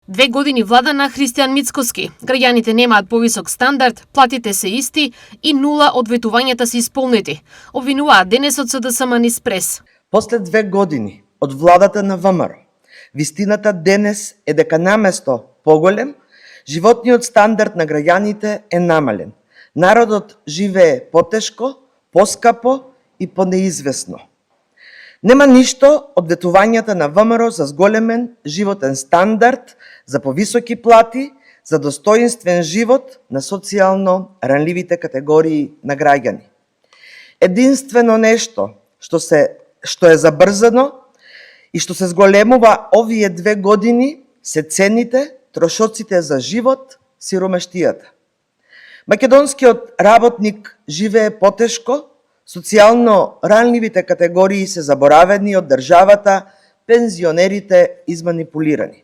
2 години влада на Христијан Мицкоски. Граѓаните немаат повисок стандард, платите се исти и нула од ветувањата се исполнети. Обвинуваат денес од СДСМ низ прес. После 2 години од владата на ВМРО, вистината денес е дека наместо поголем, животниот стандард на граѓаните е намален. Народот живее потешко, поскапо и понеизвестно. Нема ништо од ветувањата на ВМРО за зголемен животен стандард, за повисоки плати, за достоинствен живот на социјално ранливите категории на граѓани. Единствено нешто што е забрзано и што се зголемува овие 2 години се цените, трошоците за живот, сиромаштијата. Македонскиот работник живее потешко, социјално ранливите категории се заборавени од државата, пензионерите изманипулирани.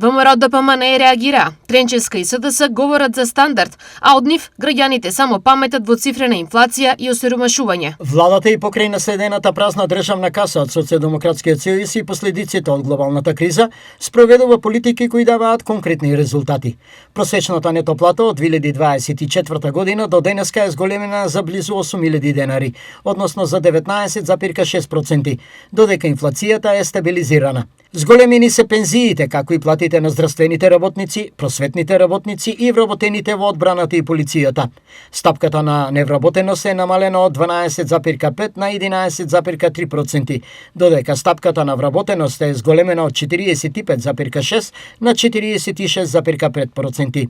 ВМРО ДПМН реагира. Тренчевска и СДС говорат за стандард, а од нив граѓаните само паметат во цифрена инфлација и осиромашување. Владата и покрај наследената празна државна каса од Социјалдемократскиот сојуз и последиците од глобалната криза спроведува политики кои даваат конкретни резултати. Просечната нето плата од 2024 година до денеска е зголемена за близу 8.000 денари, односно за 19,6%, додека инфлацијата е стабилизирана. Зголемени се пензиите, како и платите на здравствените работници, просветните работници и вработените во одбраната и полицијата. Стапката на невработеност е намалена од 12,5 на 11,3%, додека стапката на вработеност е зголемена од 45,6 на 46,5%.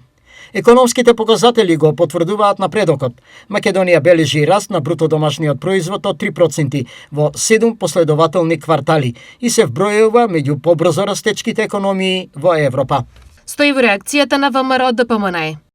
Економските показатели го потврдуваат напредокот. Македонија бележи раст на бруто домашниот производ од 3% во 7 последователни квартали и се вбројува меѓу побрзо растечките економии во Европа. Стои во реакцијата на ВМРО ДПМН.